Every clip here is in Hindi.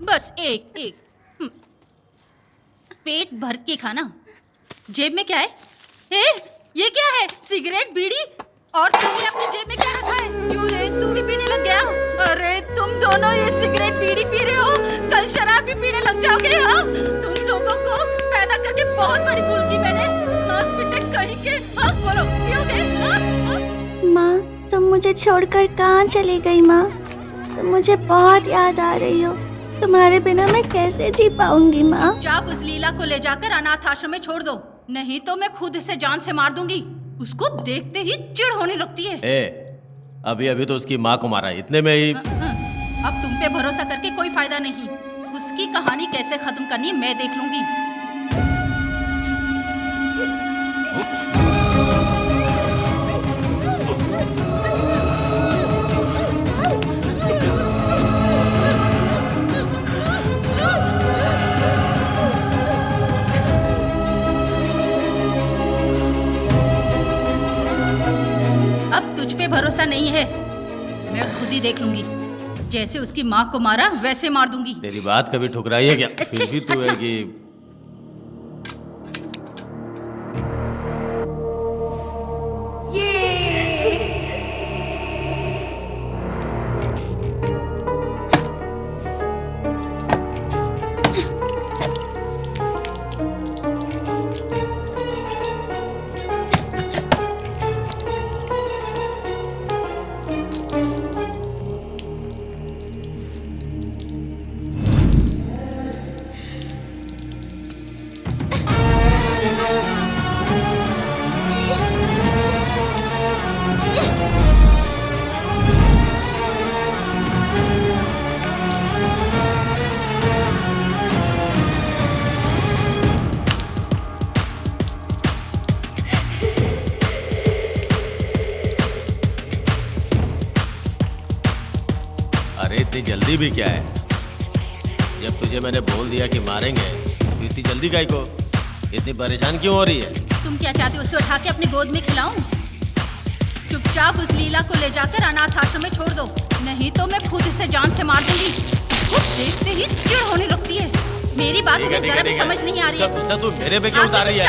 बस एक एक। पेट भर के खाना। जेब में क्या है? ये क्या है? सिगरेट, बीड़ी? और तुमने अपनी जेब में क्या रखा है? क्यों रे, तू भी पीने लग गया? अरे तुम दोनों ये सिगरेट बीड़ी पी रहे हो, कल शराब भी पीने लग जाओगे। हाँ, तुम लोगों को पैदा करके बहुत बड़ी भूल की मैंने। हॉस्पिटल कहीं के। हाँ बोलो, पियोगे? माँ, तुम मुझे छोड़कर कहाँ चली गई? माँ, तुम मुझे बहुत याद आ रही हो। तुम्हारे बिना मैं कैसे जी पाऊंगी माँ? जाप उस लीला को ले जाकर अनाथ आश्रम में छोड़ दो, नहीं तो मैं खुद इसे जान से मार दूंगी। उसको देखते ही चिढ़ होने लगती है। अभी अभी तो उसकी माँ को मारा, इतने में ही। अब तुम पे भरोसा करके कोई फायदा नहीं। उसकी कहानी कैसे खत्म करनी है मैं देख लूंगी। अब तुझ पे भरोसा नहीं है, मैं खुद ही देख लूंगी। जैसे उसकी माँ को मारा वैसे मार दूंगी। तेरी बात कभी ठुकराई है क्या? फिर भी तू है कि इतनी जल्दी भी क्या है? जब तुझे मैंने बोल दिया कि मारेंगे तो इतनी जल्दी काहे को? इतनी परेशान क्यों हो रही है? तुम क्या चाहते हो, उसे उठा के अपनी गोद में खिलाऊं? चुपचाप उस लीला को ले जाकर अनाथ आश्रम में छोड़ दो, नहीं तो मैं खुद इसे जान से मार दूंगी। वो देखते ही चिढ़ होने लगती है। मेरी बात तुम्हें जरा भी समझ नहीं आ रही है। तू मेरे पे क्यों उतार रही है?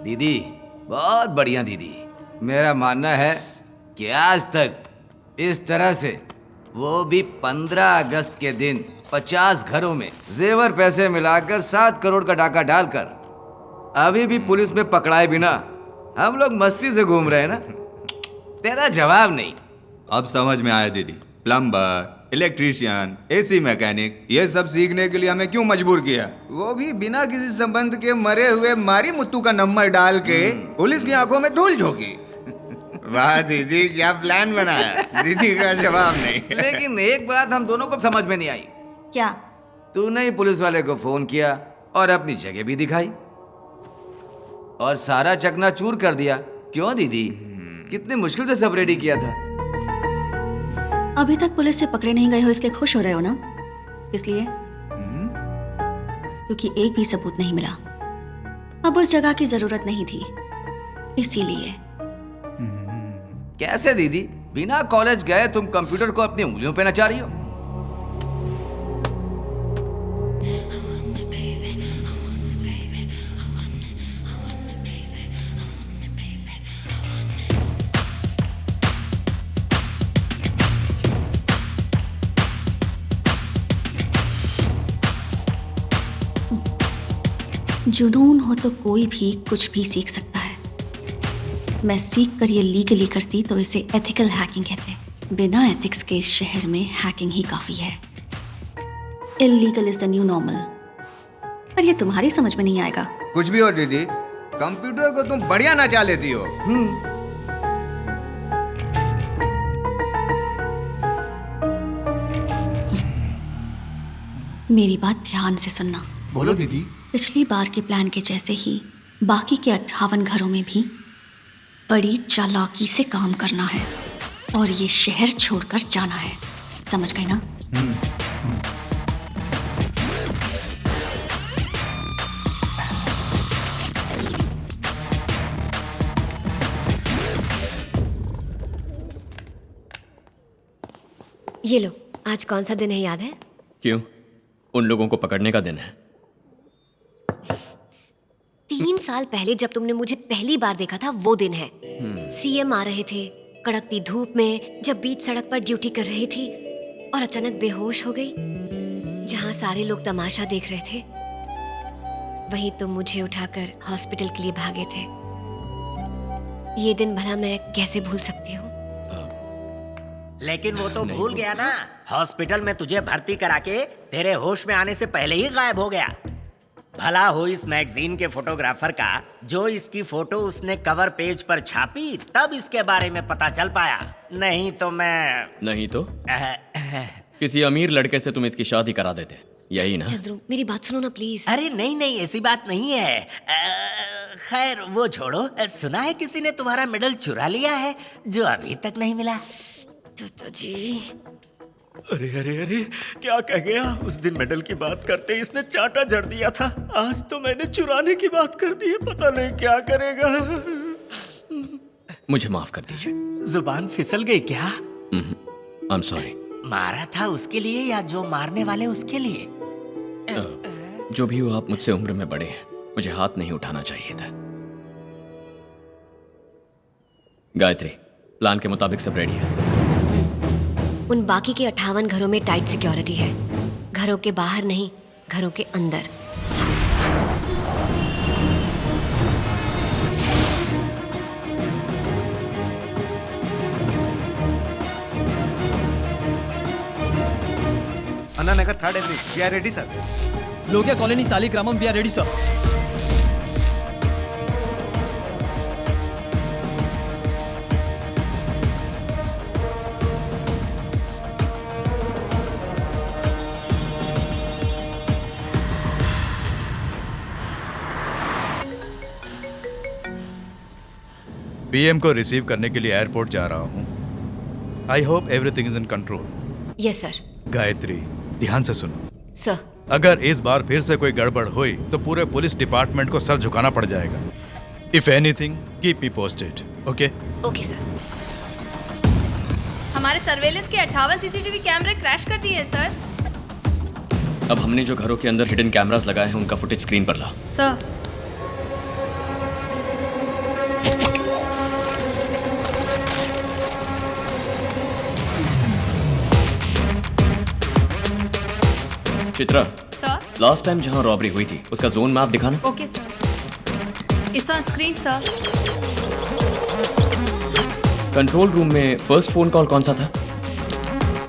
दीदी, बहुत बढ़िया दीदी। मेरा मानना है कि आज तक इस तरह से, वो भी 15 अगस्त के दिन 50 घरों में जेवर पैसे मिलाकर 7 करोड़ का डाका डालकर अभी भी पुलिस में पकड़ाए बिना हम लोग मस्ती से घूम रहे हैं ना। तेरा जवाब नहीं। अब समझ में आया दीदी। प्लम्बर, इलेक्ट्रीशियन, एसी मैकेनिक, ये सब सीखने के लिए हमें क्यों मजबूर किया? वो भी बिना किसी संबंध के मरे हुए मारी मुत्तू का नंबर डाल के पुलिस की आंखों में धूल झोंकी। वाह दीदी, क्या प्लान बनाया। दीदी का जवाब नहीं। लेकिन एक बात हम दोनों को समझ में नहीं आई। क्या? तूने ही पुलिस वाले को फोन किया और अपनी जगह भी दिखाई और सारा चकनाचूर कर दिया। क्यों दीदी? कितनी मुश्किल से सब रेडी किया था। अभी तक पुलिस से पकड़े नहीं गए हो इसलिए खुश हो रहे हो ना? इसलिए क्योंकि एक भी सबूत नहीं मिला। अब उस जगह की जरूरत नहीं थी, इसीलिए। कैसे दीदी? बिना कॉलेज गए तुम कंप्यूटर को अपनी उंगलियों पे नचा रही हो? जुनून हो तो कोई भी कुछ भी सीख सकता है। मैं सीख कर ये लीगली करती तो इसे एथिकल हैकिंग कहते हैं। बिना एथिक्स के इस शहर में हैकिंग ही काफी है। Illegal is the new normal. पर ये तुम्हारी समझ में नहीं आएगा। कुछ भी हो दीदी, कंप्यूटर को तुम बढ़िया नचा लेती हो। मेरी बात ध्यान से सुनना। बोलो दीदी। पिछली बार के प्लान के जैसे ही बाकी के 58 घरों में भी बड़ी चालाकी से काम करना है और ये शहर छोड़कर जाना है। समझ गए ना? ये लो, आज कौन सा दिन है याद है? क्यों? उन लोगों को पकड़ने का दिन है। 3 साल पहले जब तुमने मुझे पहली बार देखा था वो दिन है। सीएम आ रहे थे कड़कती धूप में, जब बीच सड़क पर ड्यूटी कर रही थी और अचानक बेहोश हो गई। जहां सारे लोग तमाशा देख रहे थे वहीं तुम मुझे उठाकर हॉस्पिटल के लिए भागे थे। ये दिन भला मैं कैसे भूल सकती हूँ? लेकिन वो तो भूल गया ना, हॉस्पिटल में तुझे भर्ती करा के तेरे होश में आने से पहले ही गायब हो गया। भला हो इस मैगजीन के फोटोग्राफर का, जो इसकी फोटो उसने कवर पेज पर छापी, तब इसके बारे में पता चल पाया। नहीं तो मैं नहीं तो किसी अमीर लड़के से तुम इसकी शादी करा देते, यही ना? चंद्रू, मेरी बात सुनो ना प्लीज। अरे नहीं नहीं, ऐसी बात नहीं है। खैर वो छोड़ो। सुना है किसी ने तुम्हारा मेडल चुरा लिया है जो अभी तक नहीं मिला। चाचा जी, अरे अरे अरे, क्या कह गया? उस दिन मेडल की बात करते इसने चांटा जड़ दिया था, आज तो मैंने चुराने की बात कर दी है। पता नहीं क्या करेगा। मुझे माफ कर दीजिए। जुबान फिसल गई क्या? I am sorry. मारा था उसके लिए या जो मारने वाले उसके लिए? जो भी हो, आप मुझसे उम्र में बड़े हैं, मुझे हाथ नहीं उठाना चाहिए था। गायत्री, प्लान के मुताबिक सब रेडी है। उन बाकी के 58 घरों में टाइट सिक्योरिटी है। घरों के बाहर नहीं, घरों के अंदर। Anna Nagar 3rd avenue, we are ready sir. लोकिया colony Saligramam, we are ready sir. PM को रिसीव करने के लिए एयरपोर्ट जा रहा हूँ। I hope everything is in control. Yes sir. Gayatri, ध्यान से सुनो। सर। अगर इस बार फिर से कोई गड़बड़ हुई तो पूरे पुलिस डिपार्टमेंट को सर झुकाना पड़ जाएगा। If anything, keep me posted. Okay? Okay sir. हमारे सर्वेलेंस के 58 सीसीटीवी कैमरे क्रैश कर दिए हैं सर। अब हमने जो घरों के अंदर हिडन कैमरास लगाए हैं उनका फुटेज स्क्रीन पर ला। Sir. Chitra, sir. Last time जहां रॉबरी हुई थी उसका जोन मैप दिखाना। Okay sir. It's on screen sir. Control room में फर्स्ट फोन कॉल कौन सा था?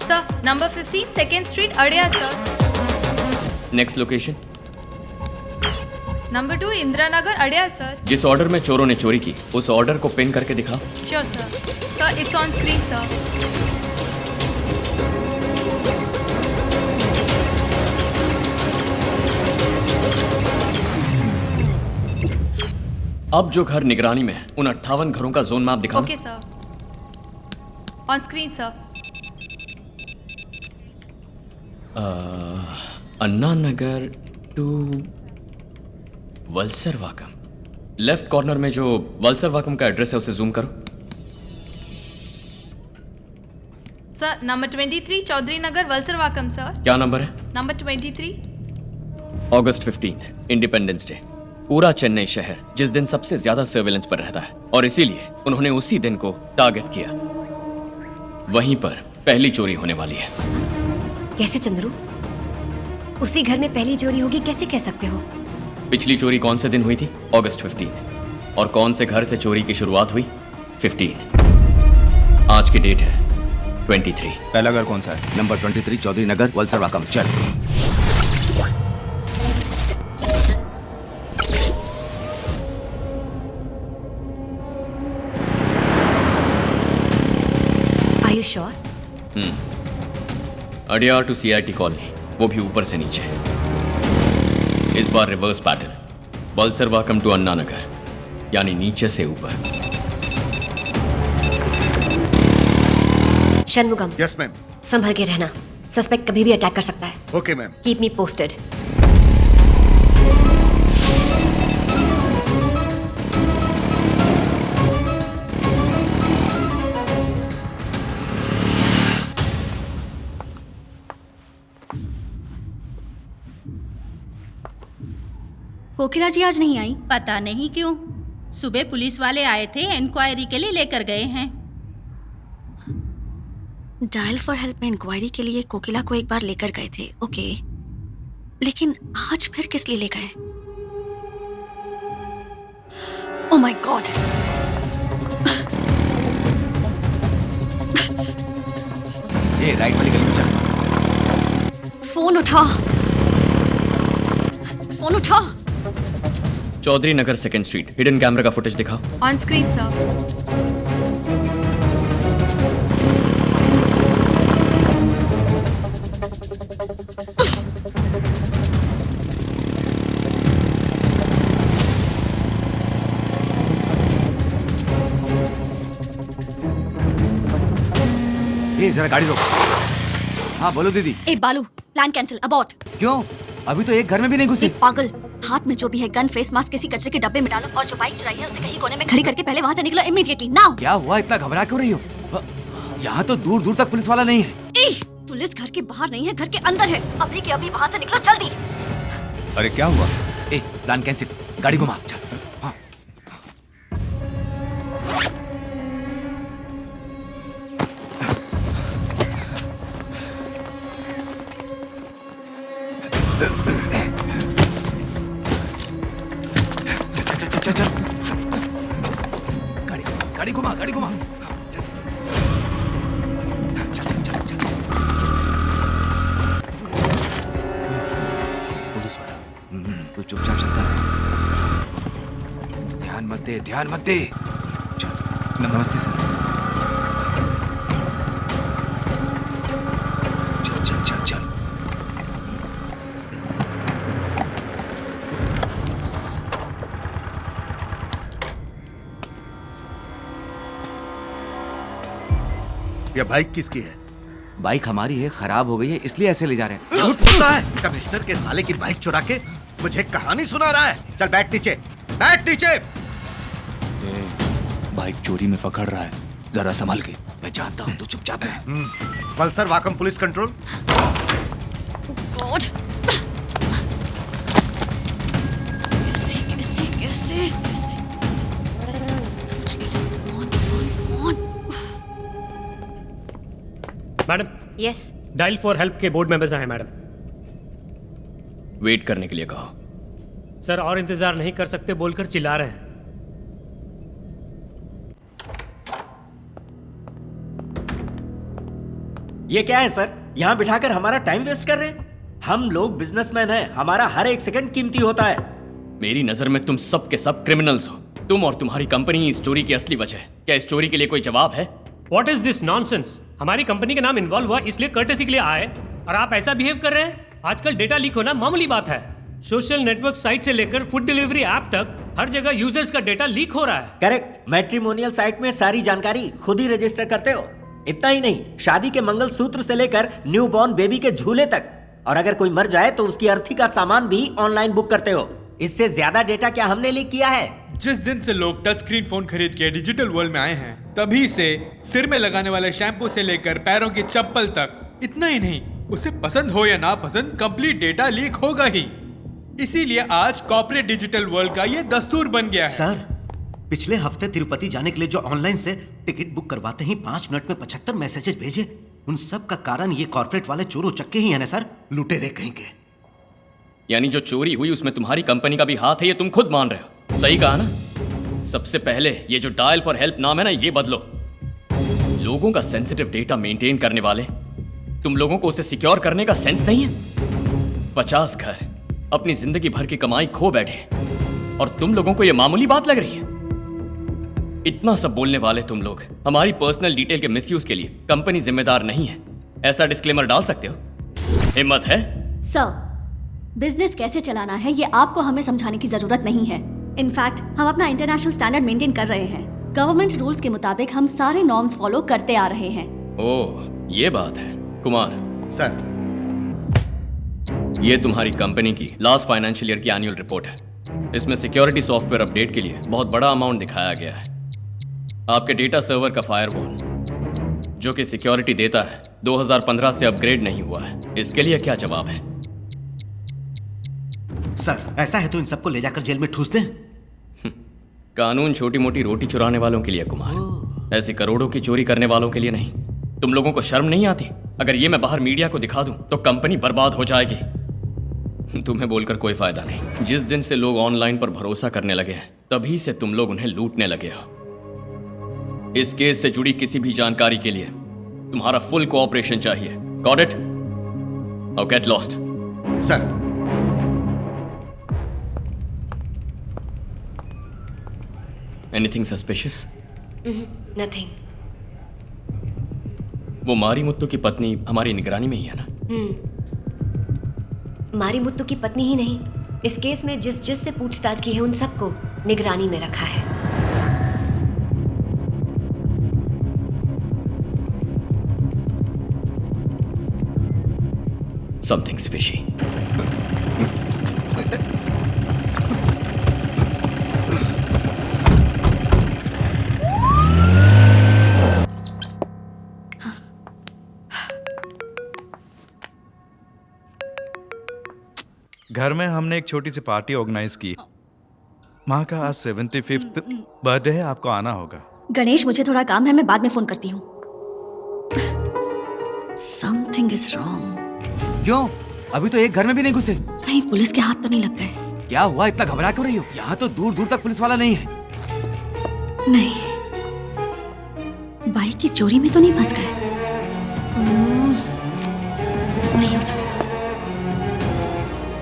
सर, नंबर 15 सेकेंड स्ट्रीट अड़ियाल sir. Next location? Number 2 Indira Nagar अड़ियाल सर। जिस ऑर्डर में चोरों ने चोरी की उस ऑर्डर को पिन करके दिखाओ। Sure sir. Sir, it's on screen sir. अब जो घर निगरानी में है उन 58 घरों का जोन मैप दिखाओ। Okay sir. On screen sir. Anna Nagar to Valasaravakkam. Left corner में जो वल्सर वाकम का एड्रेस है उसे जूम करो। सर, नंबर 23 चौधरी नगर वल्सर वाकम सर। क्या नंबर है? नंबर 23। अगस्त 15 इंडिपेंडेंस डे। पूरा चेन्नई शहर जिस दिन सबसे ज्यादा सर्वेलेंस पर रहता है और इसीलिए उन्होंने उसी दिन को टारगेट किया। वहीं पर पहली चोरी होने वाली है। कैसे चंद्रू? उसी घर में पहली चोरी होगी कैसे कह सकते हो? पिछली चोरी कौन से दिन हुई थी? अगस्त 15। और कौन से घर से चोरी की शुरुआत हुई? 15। आज की डेट है 23। पहला घर कौन सा है? Number 23 Chaudhary Nagar, Valasaravakkam. चल। Are you sure? Adyar to CIT colony, वो भी ऊपर से नीचे। इस बार reverse pattern, Valasaravakkam to Anna Nagar, यानी नीचे से ऊपर। शनमुगम। Yes ma'am. संभल के रहना, सस्पेक्ट कभी भी अटैक कर सकता है। Okay ma'am. Keep me posted. Kokila ji आज नहीं आई? पता नहीं क्यों। सुबह पुलिस वाले आए थे, इंक्वायरी के लिए लेकर गए हैं। डायल फॉर हेल्प में इंक्वायरी के लिए कोकिला को एक बार लेकर गए थे, ओके, लेकिन आज फिर किस लिए ले गए? Oh my God! ये राइट वाली गली में चल। फोन उठा, फोन उठा। चौधरी नगर 2nd स्ट्रीट, हिडन कैमरा का फुटेज दिखाओ। On screen sir. ये जरा गाड़ी रोक। हाँ बोलो दीदी। ए बालू, प्लान कैंसिल, अबॉर्ट। क्यों? अभी तो एक घर में भी नहीं घुसे। ए पागल, हाथ में जो भी है गन, फेस मास्क किसी कचरे के डब्बे में डालो और जो बाइक चुराई है उसे कहीं कोने में खड़ी करके पहले वहां से निकलो इमीडिएटली, नाउ। क्या हुआ, इतना घबरा क्यों रही हो? यहाँ तो दूर दूर तक पुलिस वाला नहीं है। ए, पुलिस घर के बाहर नहीं है, घर के अंदर है। अभी के अभी वहां से निकलो जल्दी। अरे क्या हुआ? ए, प्लान कैंसिल, गाड़ी घुमा। चल। हाँ। चल चल, गाड़ी घुमा, गाड़ी घुमा। चल चल चल चल। पुलिस वाला, तू चुपचाप चलता रह। ध्यान मत दे, ध्यान मत दे। चल। नमस्ते सर। चल चल चल चल। ये बाइक किसकी है? बाइक हमारी है, खराब हो गई है इसलिए ऐसे ले जा रहे हैं। झूठ बोलता है। कमिश्नर के साले की बाइक चुरा के मुझे कहानी सुना रहा है। चल बैठ नीचे, बैठ नीचे। बाइक चोरी में पकड़ रहा है, जरा संभाल के। मैं जानता हूँ, तू चुपचाप है। वलसर वाकम पुलिस कंट्रोल। गॉड, कैसे कैसे कैसे madam. Yes. Dial for help के बोर्ड मेंबर्स आए मैडम। वेट करने के लिए कहो। सर और इंतजार नहीं कर सकते बोलकर चिल्ला रहे हैं। ये क्या है सर? यहाँ बिठाकर हमारा टाइम वेस्ट कर रहे हैं। हम लोग बिजनेसमैन हैं, हमारा हर एक सेकंड कीमती होता है। मेरी नजर में तुम सब के सब क्रिमिनल्स हो। तुम और तुम्हारी कंपनी इस चोरी की असली वजह है। क्या इस चोरी के लिए कोई जवाब है? What is this nonsense? हमारी कंपनी का नाम इन्वॉल्व हुआ इसलिए कर्टेसी के लिए आए और आप ऐसा बिहेव कर रहे हैं। आजकल डेटा लीक होना मामूली बात है। सोशल नेटवर्क साइट से लेकर फूड डिलीवरी ऐप तक हर जगह यूजर्स का डेटा लीक हो रहा है। करेक्ट। मैट्रिमोनियल साइट में सारी जानकारी खुद ही रजिस्टर करते हो। इतना ही नहीं, शादी के मंगलसूत्र से लेकर न्यूबॉर्न बेबी के झूले तक, और अगर कोई मर जाए तो उसकी अर्थी का सामान भी ऑनलाइन बुक करते हो। इससे ज्यादा डेटा क्या हमने लीक किया है? जिस दिन से लोग टच स्क्रीन फोन खरीद के डिजिटल वर्ल्ड में आए हैं, तभी से सिर में लगाने वाले शैम्पू से लेकर पैरों की चप्पल तक। इतना ही नहीं, उसे पसंद हो या ना पसंद, कंप्लीट डेटा लीक होगा ही। इसीलिए आज कॉर्पोरेट डिजिटल वर्ल्ड का ये दस्तूर बन गया है। सर, पिछले हफ्ते तिरुपति जाने के लिए जो ऑनलाइन से टिकट बुक करवाते ही 5 मिनट में 75 मैसेजेस भेजे, उन सब का कारण ये कॉर्पोरेट वाले चोरों चक्के ही है ना सर? लुटेरे कहीं के। यानी जो चोरी हुई उसमें तुम्हारी कंपनी का भी हाथ है, ये तुम खुद मान रहे हो। सही कहा ना? सबसे पहले ये जो डायल फॉर हेल्प नाम है ना, ये बदलो। लोगों का सेंसिटिव डेटा मेंटेन करने वाले तुम लोगों को उसे सिक्योर करने का सेंस नहीं है। 50 घर अपनी जिंदगी भर की कमाई खो बैठे और तुम लोगों को यह मामूली बात लग रही है। इतना सब बोलने वाले तुम लोग हमारी पर्सनल डिटेल के मिसयूज के लिए कंपनी जिम्मेदार नहीं है, ऐसा डिस्क्लेमर डाल सकते हो? हिम्मत है? सर, बिजनेस कैसे चलाना है ये आपको हमें समझाने की जरूरत नहीं है। इनफैक्ट हम अपना इंटरनेशनल स्टैंडर्ड मेंटेन कर रहे हैं। गवर्नमेंट रूल्स के मुताबिक हम सारे नॉर्म्स फॉलो करते आ रहे हैं। ओह, ये बात है। कुमार सर, ये तुम्हारी कंपनी की लास्ट फाइनेंशियल ईयर की एनुअल रिपोर्ट है। इसमें सिक्योरिटी सॉफ्टवेयर अपडेट के लिए बहुत बड़ा अमाउंट दिखाया गया है। आपके डेटा सर्वर का फायरवॉल जो कि सिक्योरिटी देता है 2015 से अपग्रेड नहीं हुआ है। इसके लिए क्या जवाब है? सर, ऐसा है तो इन सबको ले जाकर जेल में ठूस दें। कानून छोटी मोटी रोटी चुराने वालों के लिए कुमार, ऐसी करोड़ों की चोरी करने वालों के लिए नहीं। तुम लोगों को शर्म नहीं आती? अगर ये मैं बाहर मीडिया को दिखा दूं तो कंपनी बर्बाद हो जाएगी। तुम्हें बोलकर कोई फायदा नहीं। जिस दिन से लोग ऑनलाइन पर भरोसा करने लगे हैं तभी से तुम लोग उन्हें लूटने लगे हो। इस केस से जुड़ी किसी भी जानकारी के लिए तुम्हारा फुल कोऑपरेशन चाहिए। Got it? Now get lost. Sir, anything suspicious? Nothing. वो मारी मुत्तू की पत्नी हमारी निगरानी में ही है ना? मारी मुत्तू की पत्नी ही नहीं, इस केस में जिस से पूछताछ की है उन सबको निगरानी में रखा है। Something's fishy. घर में हमने एक छोटी सी पार्टी ऑर्गेनाइज की। माँ का आज 75th बर्थडे है, आपको आना होगा। गणेश, मुझे थोड़ा काम है, मैं बाद में फोन करती हूँ। Something is wrong. क्यों? अभी तो एक घर में भी नहीं घुसे। कहीं पुलिस के हाथ तो नहीं लग गए? क्या हुआ, इतना घबरा क्यों रही हो? यहाँ तो दूर दूर तक पुलिस वाला नहीं है। नहीं, बाइक की चोरी में तो नहीं फंस गए? नहीं हो सकता।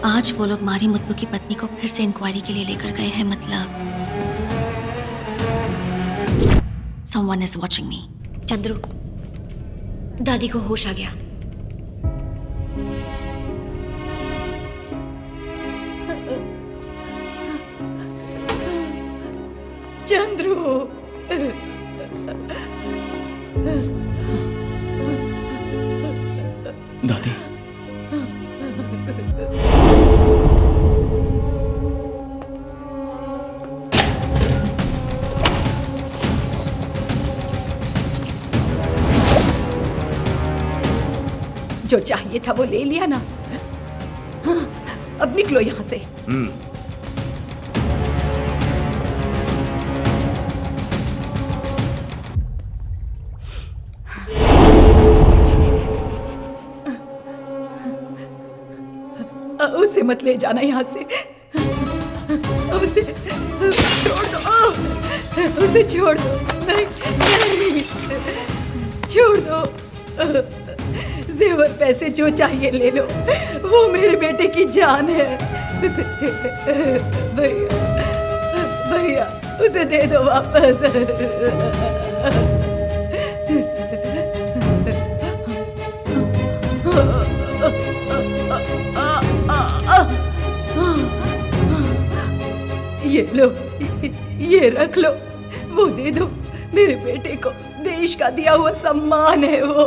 आज वो लोग मारी मुत्तू की पत्नी को फिर से इंक्वायरी के लिए लेकर गए हैं। मतलब someone is watching me. Chandru, दादी को होश आ गया। चंद्रू, दादी, जो चाहिए था वो ले लिया ना। हाँ, अब निकलो यहाँ से। उसे मत ले जाना यहाँ से। उसे छोड़ दो। उसे छोड़ दो। नहीं, नहीं, छोड़ दो। जेवर पैसे जो चाहिए ले लो, वो मेरे बेटे की जान है। उसे भैया, भैया उसे दे दो वापस। ये लो, ये रख लो, वो दे दो। मेरे बेटे को देश का दिया हुआ सम्मान है वो।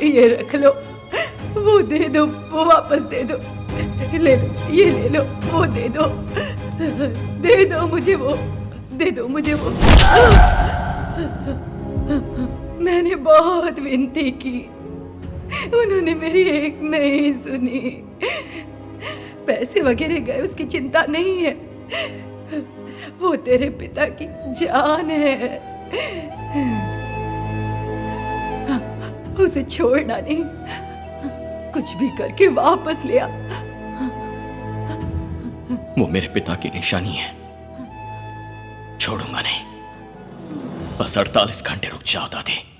ये रख लो, वो दे दो, वो वापस दे दो। ले लो, ये ले लो, वो दे दो। दे दो मुझे वो, दे दो मुझे वो। मैंने बहुत विनती की, उन्होंने मेरी एक नहीं सुनी। पैसे वगैरह गए उसकी चिंता नहीं है, वो तेरे पिता की जान है। उसे छोड़ना नहीं, कुछ भी करके वापस ले आ। वो मेरे पिता की निशानी है। छोड़ूंगा नहीं। बस 48 घंटे रुक जाओ दादी।